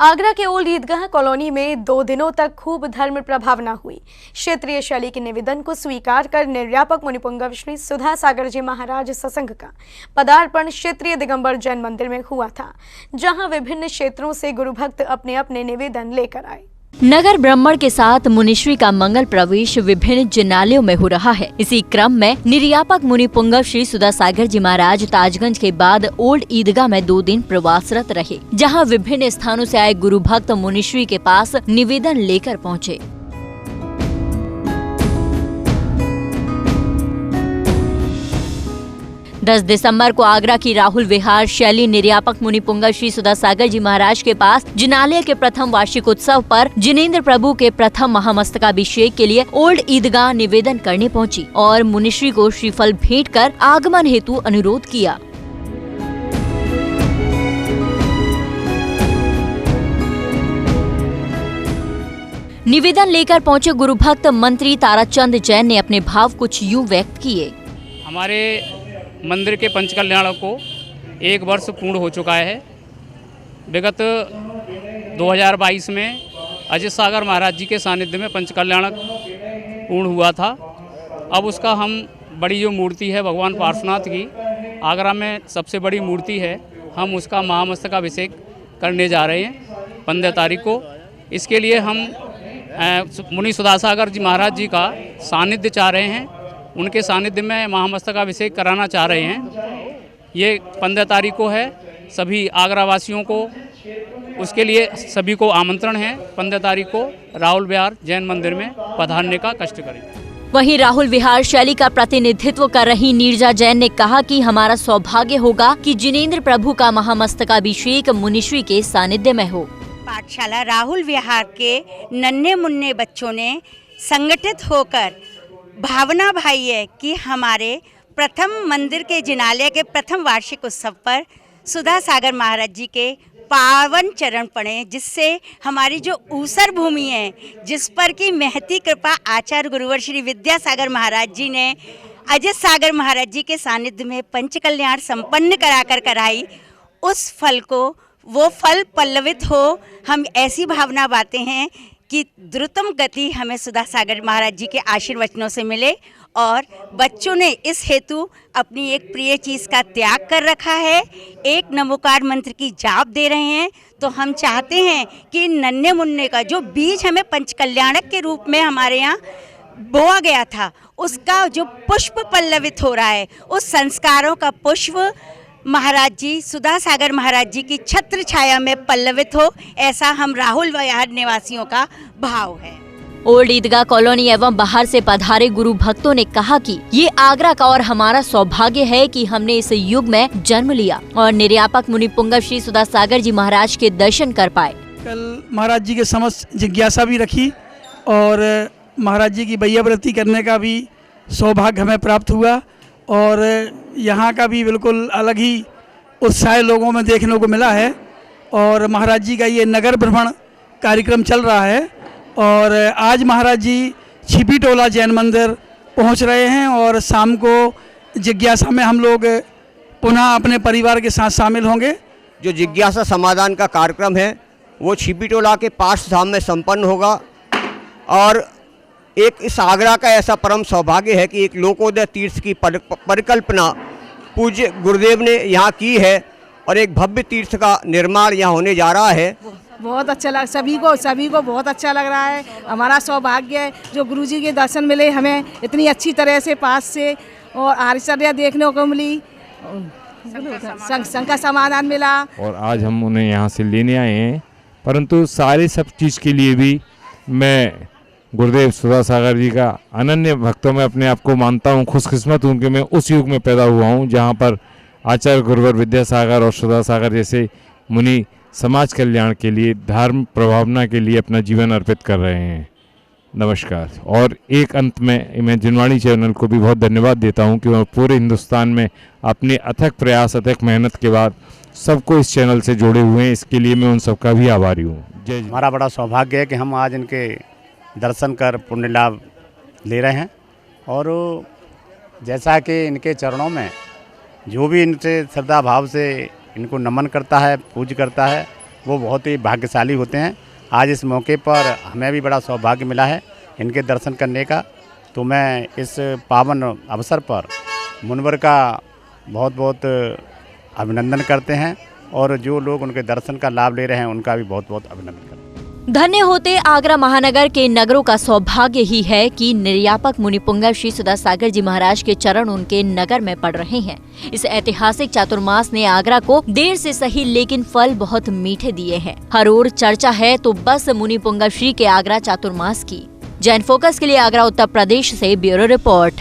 आगरा के ओल्ड ईदगाह कॉलोनी में 2 दिनों तक खूब धर्म प्रभावना हुई। क्षेत्रीय शैली के निवेदन को स्वीकार कर निर्यापक मुनिपुंगव श्री सुधा सागर जी महाराज सत्संग का पदार्पण क्षेत्रीय दिगंबर जैन मंदिर में हुआ था, जहां विभिन्न क्षेत्रों से गुरु भक्त अपने अपने निवेदन लेकर आए। नगर ब्राह्मण के साथ मुनिश्री का मंगल प्रवेश विभिन्न जिनालयों में हो रहा है। इसी क्रम में निर्यापक मुनिपुंगव श्री सुधा सागर जी महाराज ताजगंज के बाद ओल्ड ईदगाह में 2 दिन प्रवासरत रहे, जहां विभिन्न स्थानों से आए गुरु भक्त मुनिश्री के पास निवेदन लेकर पहुंचे। 10 दिसंबर को आगरा की राहुल विहार शैली निर्यापक मुनिपुंगव श्री सुधा सागर जी महाराज के पास जिनालय के प्रथम वार्षिक उत्सव पर जिनेंद्र प्रभु के प्रथम महामस्तकाभिषेक के लिए ओल्ड ईदगाह निवेदन करने पहुंची और मुनिश्री को श्रीफल भेंट कर आगमन हेतु अनुरोध किया। निवेदन लेकर पहुंचे गुरु भक्त मंत्री ताराचंद जैन ने अपने भाव कुछ यूं व्यक्त किए। हमारे मंदिर के पंचकल्याण को 1 वर्ष पूर्ण हो चुका है। विगत 2022 में अजय सागर महाराज जी के सानिध्य में पंचकल्याण पूर्ण हुआ था। अब उसका हम बड़ी जो मूर्ति है भगवान पार्श्वनाथ की, आगरा में सबसे बड़ी मूर्ति है, हम उसका महामस्तकाभिषेक करने जा रहे हैं 15 तारीख को। इसके लिए हम मुनि सुधा सागर जी महाराज जी का सानिध्य चाह रहे हैं, उनके सानिध्य में महामस्तकाभिषेक कराना चाह रहे हैं। ये 15 तारीख को है। सभी आगरा वासियों को उसके लिए सभी को आमंत्रण है। 15 तारीख को राहुल विहार जैन मंदिर में पधारने का कष्ट करें। वहीं राहुल विहार शैली का प्रतिनिधित्व कर रही नीरजा जैन ने कहा कि हमारा सौभाग्य होगा कि जिनेंद्र प्रभु का महामस्तकाभिषेक मुनिश्री के सानिध्य में हो। पाठशाला राहुल विहार के नन्हे मुन्ने बच्चों ने संगठित होकर भावना भाई है कि हमारे प्रथम मंदिर के जिनालय के प्रथम वार्षिक उत्सव पर सुधा सागर महाराज जी के पावन चरण पड़े, जिससे हमारी जो ऊसर भूमि है, जिस पर की महती कृपा आचार्य गुरुवर श्री विद्यासागर महाराज जी ने अजय सागर महाराज जी के सानिध्य में पंचकल्याण संपन्न कराई, उस फल को वो फल पल्लवित हो। हम ऐसी भावना बातें हैं कि द्रुतम गति हमें सुधा सागर महाराज जी के आशीर्वचनों से मिले और बच्चों ने इस हेतु अपनी एक प्रिय चीज़ का त्याग कर रखा है, एक नमोकार मंत्र की जाप दे रहे हैं। तो हम चाहते हैं कि नन्हे मुन्ने का जो बीज हमें पंचकल्याणक के रूप में हमारे यहाँ बोआ गया था, उसका जो पुष्प पल्लवित हो रहा है, उस संस्कारों का पुष्प महाराज जी सुधा सागर महाराज जी की छत्र छाया में पल्लवित हो, ऐसा हम राहुल विहार निवासियों का भाव है। ओल्ड ईदगाह कॉलोनी एवं बाहर से पधारे गुरु भक्तों ने कहा कि ये आगरा का और हमारा सौभाग्य है कि हमने इस युग में जन्म लिया और निर्यापक मुनिपुंगव श्री सुधा सागर जी महाराज के दर्शन कर पाए। कल महाराज जी के समस्त जिज्ञासा भी रखी और महाराज जी की बैयाव्रती करने का भी सौभाग्य हमें प्राप्त हुआ और यहाँ का भी बिल्कुल अलग ही उत्साह लोगों में देखने को मिला है। और महाराज जी का ये नगर भ्रमण कार्यक्रम चल रहा है और आज महाराज जी छिपी टोला जैन मंदिर पहुँच रहे हैं और शाम को जिज्ञासा में हम लोग पुनः अपने परिवार के साथ शामिल होंगे। जो जिज्ञासा समाधान का कार्यक्रम है वो छिपी टोला के पार्श्व धाम में संपन्न होगा और एक इस आगरा का ऐसा परम सौभाग्य है कि एक लोकोदय तीर्थ की परिकल्पना पूज्य गुरुदेव ने यहाँ की है और एक भव्य तीर्थ का निर्माण यहाँ होने जा रहा है। बहुत अच्छा लग सभी को बहुत अच्छा लग रहा है। हमारा सौभाग्य है जो गुरुजी के दर्शन मिले हमें इतनी अच्छी तरह से पास से और आश्चर्य देखने को मिली, शंका समाधान मिला और आज हम उन्हें यहाँ से लेने आए हैं। परंतु सारे सब चीज़ के लिए भी मैं गुरुदेव सुधा सागर जी का अनन्य भक्तों में अपने आप को मानता हूँ, खुशकिस्मत हूँ कि मैं उस युग में पैदा हुआ हूँ जहाँ पर आचार्य गुरुवर विद्यासागर और सुधा सागर जैसे मुनि समाज कल्याण के लिए, धर्म प्रभावना के लिए अपना जीवन अर्पित कर रहे हैं। नमस्कार। और एक अंत में मैं जिनवाणी चैनल को भी बहुत धन्यवाद देता हूँ कि वह पूरे हिंदुस्तान में अपने अथक प्रयास, अथक मेहनत के बाद सबको इस चैनल से जोड़े हुए हैं। इसके लिए मैं उन सबका भी आभारी हूँ। जय। हमारा बड़ा सौभाग्य है कि हम आज इनके दर्शन कर पुण्य लाभ ले रहे हैं और जैसा कि इनके चरणों में जो भी इनसे श्रद्धा भाव से इनको नमन करता है, पूज करता है, वो बहुत ही भाग्यशाली होते हैं। आज इस मौके पर हमें भी बड़ा सौभाग्य मिला है इनके दर्शन करने का। तो मैं इस पावन अवसर पर मुनवर का बहुत बहुत अभिनंदन करते हैं और जो लोग उनके दर्शन का लाभ ले रहे हैं उनका भी बहुत बहुत अभिनंदन करते हैं। धन्य होते आगरा महानगर के नगरों का सौभाग्य ही है कि निर्यापक मुनिपुंगव श्री सुधासागर जी महाराज के चरण उनके नगर में पड़ रहे हैं। इस ऐतिहासिक चातुर्मास ने आगरा को देर से सही लेकिन फल बहुत मीठे दिए हैं। हर ओर चर्चा है तो बस मुनिपुंगव श्री के आगरा चातुर्मास की। जैन फोकस के लिए आगरा उत्तर प्रदेश से ब्यूरो रिपोर्ट।